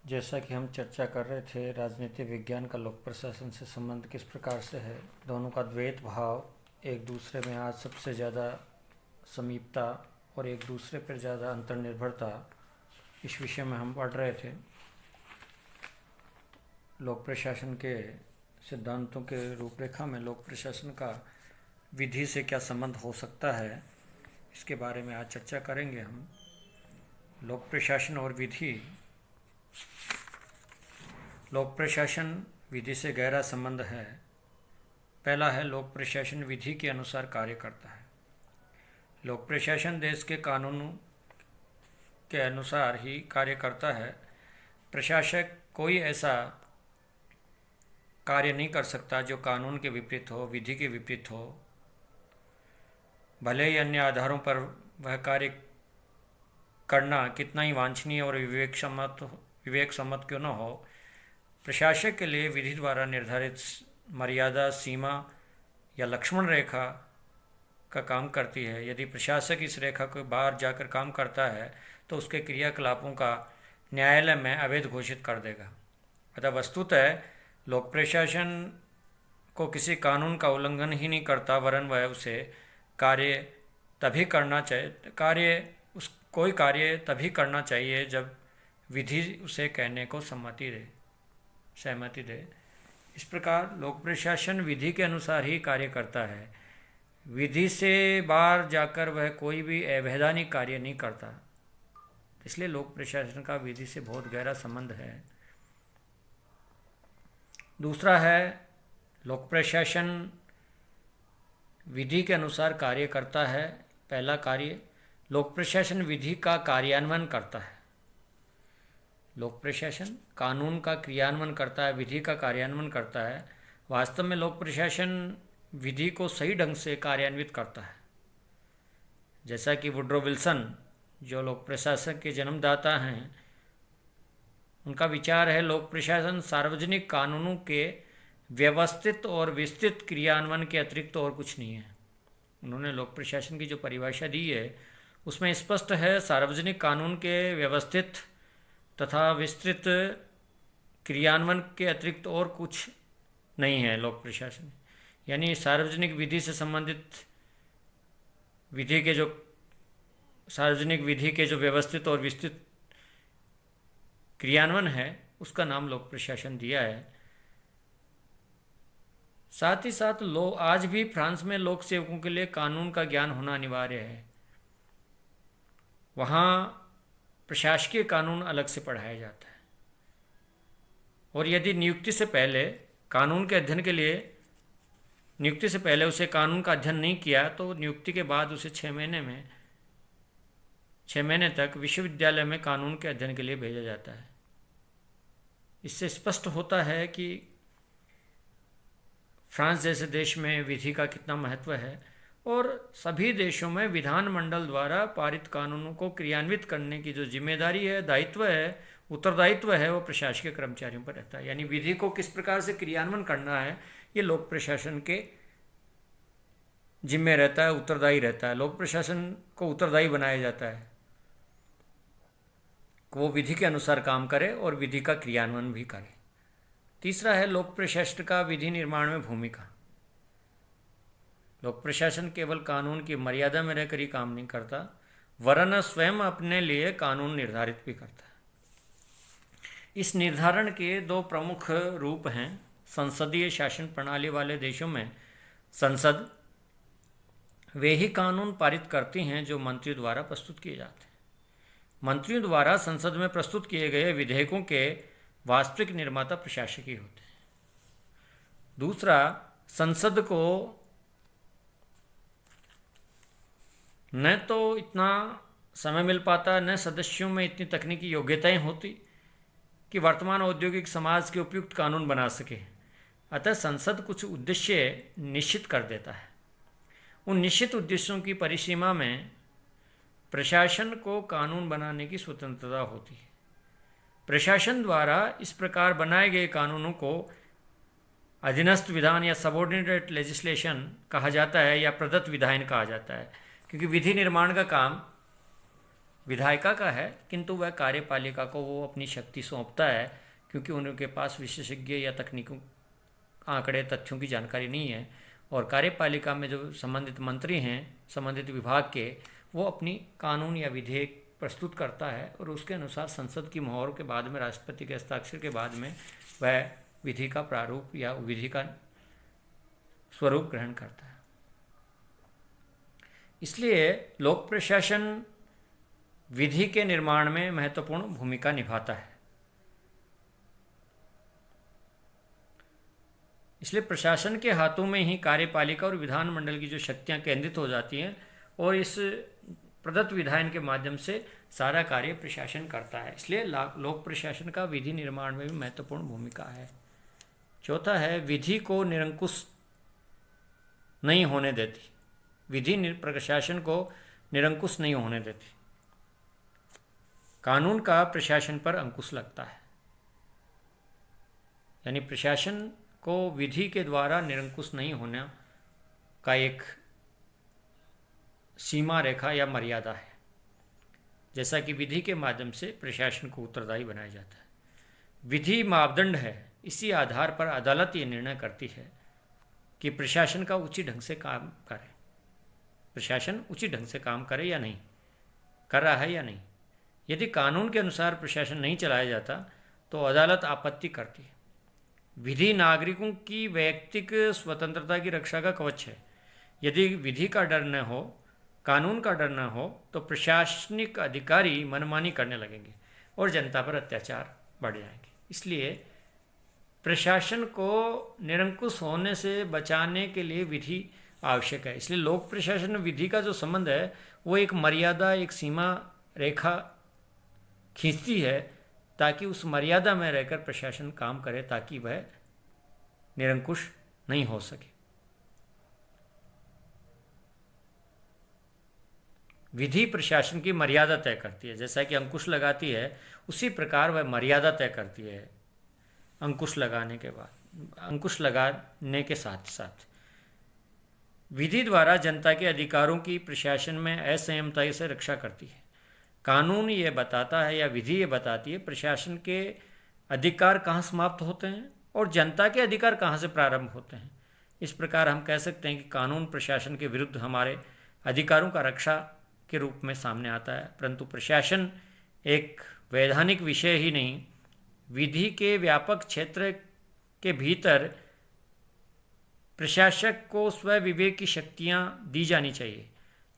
जैसा कि हम चर्चा कर रहे थे, राजनीति विज्ञान का लोक प्रशासन से संबंध किस प्रकार से है। दोनों का द्वैत भाव, एक दूसरे में आज सबसे ज़्यादा समीपता और एक दूसरे पर ज़्यादा अंतर्निर्भरता, इस विषय में हम पढ़ रहे थे। लोक प्रशासन के सिद्धांतों के रूपरेखा में लोक प्रशासन का विधि से क्या संबंध हो सकता है, इसके बारे में आज चर्चा करेंगे हम। लोक प्रशासन और विधि। लोक प्रशासन विधि से गहरा संबंध है। पहला है, लोक प्रशासन विधि के अनुसार कार्य करता है। लोक प्रशासन देश के कानूनों के अनुसार ही कार्य करता है। प्रशासक कोई ऐसा कार्य नहीं कर सकता जो कानून के विपरीत हो, विधि के विपरीत हो। भले ही अन्य आधारों पर वह कार्य करना कितना ही वांछनीय और विवेक सम्मत क्यों न हो, प्रशासक के लिए विधि द्वारा निर्धारित मर्यादा, सीमा या लक्ष्मण रेखा का काम करती है। यदि प्रशासक इस रेखा के बाहर जाकर काम करता है तो उसके क्रियाकलापों का न्यायालय में अवैध घोषित कर देगा। अतः वस्तुतः लोक प्रशासन को किसी कानून का उल्लंघन ही नहीं करता, वरन वह उसे कोई कार्य तभी करना चाहिए जब विधि उसे कहने को सहमति दे। इस प्रकार लोक प्रशासन विधि के अनुसार ही कार्य करता है। विधि से बाहर जाकर वह कोई भी अवैधानिक कार्य नहीं करता। इसलिए लोक प्रशासन का विधि से बहुत गहरा संबंध है। दूसरा है, लोक प्रशासन विधि के अनुसार कार्य करता है। पहला कार्य, लोक प्रशासन विधि का कार्यान्वयन करता है। लोक प्रशासन कानून का क्रियान्वयन करता है, विधि का कार्यान्वयन करता है। वास्तव में लोक प्रशासन विधि को सही ढंग से कार्यान्वित करता है। जैसा कि वुड्रो विल्सन, जो लोक प्रशासन के जन्मदाता हैं, उनका विचार है, लोक प्रशासन सार्वजनिक कानूनों के व्यवस्थित और विस्तृत क्रियान्वयन के अतिरिक्त और कुछ नहीं है। उन्होंने लोक प्रशासन की जो परिभाषा दी है उसमें स्पष्ट है, सार्वजनिक कानून के व्यवस्थित तथा विस्तृत क्रियान्वयन के अतिरिक्त और कुछ नहीं है लोक प्रशासन। यानी सार्वजनिक विधि से संबंधित सार्वजनिक विधि के जो व्यवस्थित और विस्तृत क्रियान्वयन है उसका नाम लोक प्रशासन दिया है। साथ ही साथ आज भी फ्रांस में लोक सेवकों के लिए कानून का ज्ञान होना अनिवार्य है। वहाँ प्रशासकीय कानून अलग से पढ़ाया जाता है, और यदि नियुक्ति से पहले उसे कानून का अध्ययन नहीं किया तो नियुक्ति के बाद उसे 6 महीने तक विश्वविद्यालय में कानून के अध्ययन के लिए भेजा जाता है। इससे स्पष्ट होता है कि फ्रांस जैसे देश में विधि का कितना महत्व है, और सभी देशों में विधानमंडल द्वारा पारित कानूनों को क्रियान्वित करने की जो जिम्मेदारी है, उत्तरदायित्व है, वो प्रशासकीय कर्मचारियों पर रहता है। यानी विधि को किस प्रकार से क्रियान्वयन करना है, ये लोक प्रशासन के जिम्मे रहता है, उत्तरदायी रहता है। लोक प्रशासन को उत्तरदायी बनाया जाता है कि वो विधि के अनुसार काम करे और विधि का क्रियान्वयन भी करे। तीसरा है, लोक प्रशासन का विधि निर्माण में भूमिका। लोक प्रशासन केवल कानून की मर्यादा में रहकर ही काम नहीं करता, वरन स्वयं अपने लिए कानून निर्धारित भी करता है। इस निर्धारण के 2 प्रमुख रूप हैं। संसदीय शासन प्रणाली वाले देशों में संसद वे ही कानून पारित करती हैं जो मंत्रियों द्वारा प्रस्तुत किए जाते हैं। मंत्रियों द्वारा संसद में प्रस्तुत किए गए विधेयकों के वास्तविक निर्माता प्रशासक ही होते हैं। दूसरा, संसद को न तो इतना समय मिल पाता, न सदस्यों में इतनी तकनीकी योग्यताएं होती कि वर्तमान औद्योगिक समाज के उपयुक्त कानून बना सके। अतः संसद कुछ उद्देश्य निश्चित कर देता है। उन निश्चित उद्देश्यों की परिसीमा में प्रशासन को कानून बनाने की स्वतंत्रता होती है। प्रशासन द्वारा इस प्रकार बनाए गए कानूनों को अधीनस्थ विधान या सबऑर्डिनेट लेजिस्लेशन कहा जाता है, या प्रदत्त विधान कहा जाता है, क्योंकि विधि निर्माण का काम विधायिका का है, किंतु वह कार्यपालिका को वो अपनी शक्ति सौंपता है, क्योंकि उनके पास विशेषज्ञ या तकनीकों, आंकड़े, तथ्यों की जानकारी नहीं है। और कार्यपालिका में जो संबंधित मंत्री हैं संबंधित विभाग के, वो अपनी कानून या विधेयक प्रस्तुत करता है और उसके अनुसार संसद की मोहर के बाद में, राष्ट्रपति के हस्ताक्षर के बाद में वह विधि का प्रारूप या विधि का स्वरूप ग्रहण करता है। इसलिए लोक प्रशासन विधि के निर्माण में महत्वपूर्ण भूमिका निभाता है। इसलिए प्रशासन के हाथों में ही कार्यपालिका और विधानमंडल की जो शक्तियां केंद्रित हो जाती हैं और इस प्रदत्त विधायन के माध्यम से सारा कार्य प्रशासन करता है। इसलिए लोक प्रशासन का विधि निर्माण में भी महत्वपूर्ण भूमिका है। चौथा है, विधि को निरंकुश नहीं होने देती। विधि प्रशासन को निरंकुश नहीं होने देती। कानून का प्रशासन पर अंकुश लगता है, यानी प्रशासन को विधि के द्वारा निरंकुश नहीं होने का एक सीमा रेखा या मर्यादा है। जैसा कि विधि के माध्यम से प्रशासन को उत्तरदायी बनाया जाता है। विधि मापदंड है, इसी आधार पर अदालत ये निर्णय करती है कि प्रशासन का उचित ढंग से काम करे, प्रशासन उचित ढंग से काम करे या नहीं, कर रहा है या नहीं। यदि कानून के अनुसार प्रशासन नहीं चलाया जाता तो अदालत आपत्ति करती है। विधि नागरिकों की वैयक्तिक स्वतंत्रता की रक्षा का कवच है। यदि विधि का डर न हो, कानून का डर न हो, तो प्रशासनिक अधिकारी मनमानी करने लगेंगे और जनता पर अत्याचार बढ़ जाएंगे। इसलिए प्रशासन को निरंकुश होने से बचाने के लिए विधि आवश्यक है। इसलिए लोक प्रशासन विधि का जो संबंध है वो एक मर्यादा, एक सीमा रेखा खींचती है, ताकि उस मर्यादा में रहकर प्रशासन काम करे, ताकि वह निरंकुश नहीं हो सके। विधि प्रशासन की मर्यादा तय करती है। जैसा कि अंकुश लगाती है, उसी प्रकार वह मर्यादा तय करती है। अंकुश लगाने के बाद, अंकुश लगाने के साथ साथ विधि द्वारा जनता के अधिकारों की प्रशासन में असंयमता से रक्षा करती है। कानून ये बताता है या विधि ये बताती है प्रशासन के अधिकार कहाँ समाप्त होते हैं और जनता के अधिकार कहाँ से प्रारंभ होते हैं। इस प्रकार हम कह सकते हैं कि कानून प्रशासन के विरुद्ध हमारे अधिकारों का रक्षा के रूप में सामने आता है, परंतु प्रशासन एक वैधानिक विषय ही नहीं, विधि के व्यापक क्षेत्र के भीतर प्रशासक को स्वविवेक की शक्तियाँ दी जानी चाहिए,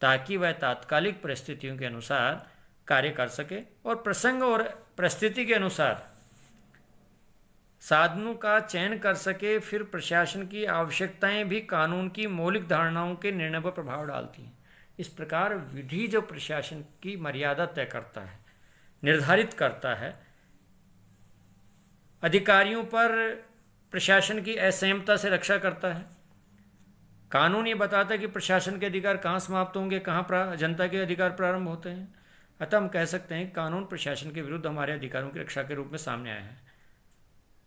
ताकि वह तात्कालिक परिस्थितियों के अनुसार कार्य कर सके और प्रसंग और परिस्थिति के अनुसार साधनों का चयन कर सके। फिर प्रशासन की आवश्यकताएं भी कानून की मौलिक धारणाओं के निर्णय पर प्रभाव डालती हैं। इस प्रकार विधि जो प्रशासन की मर्यादा तय करता है, निर्धारित करता है, अधिकारियों पर प्रशासन की असंयमता से रक्षा करता है। कानून ये बताता है कि प्रशासन के अधिकार कहाँ समाप्त होंगे, कहाँ जनता के अधिकार प्रारंभ होते हैं। अतः हम कह सकते हैं कि कानून प्रशासन के विरुद्ध हमारे अधिकारों की रक्षा के रूप में सामने आया है।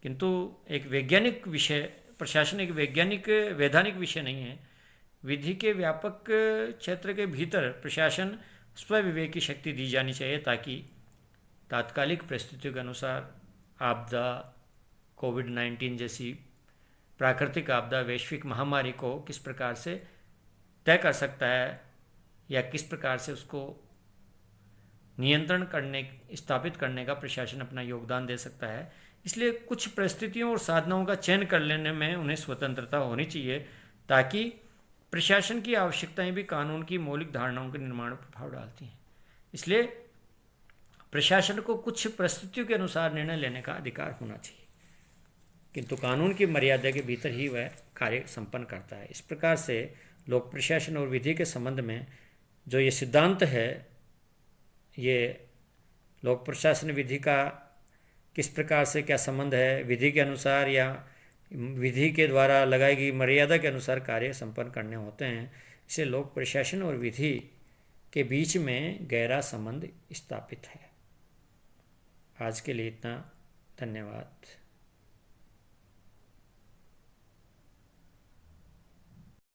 किंतु एक वैज्ञानिक विषय, प्रशासन एक वैधानिक विषय नहीं है। विधि के व्यापक क्षेत्र के भीतर प्रशासन स्वविवेक की शक्ति दी जानी चाहिए, ताकि तात्कालिक परिस्थितियों के अनुसार आपदा, कोविड-19 जैसी प्राकृतिक आपदा, वैश्विक महामारी को किस प्रकार से तय कर सकता है या किस प्रकार से उसको नियंत्रण करने, स्थापित करने का प्रशासन अपना योगदान दे सकता है। इसलिए कुछ परिस्थितियों और साधनों का चयन कर लेने में उन्हें स्वतंत्रता होनी चाहिए, ताकि प्रशासन की आवश्यकताएं भी कानून की मौलिक धारणाओं के निर्माण पर प्रभाव डालती हैं। इसलिए प्रशासन को कुछ परिस्थितियों के अनुसार निर्णय लेने का अधिकार होना चाहिए, किंतु कानून की मर्यादा के भीतर ही वह कार्य संपन्न करता है। इस प्रकार से लोक प्रशासन और विधि के संबंध में जो ये सिद्धांत है, ये लोक प्रशासन विधि का किस प्रकार से क्या संबंध है, विधि के अनुसार या विधि के द्वारा लगाई गई मर्यादा के अनुसार कार्य संपन्न करने होते हैं। इसे लोक प्रशासन और विधि के बीच में गहरा संबंध स्थापित है। आज के लिए इतना, धन्यवाद।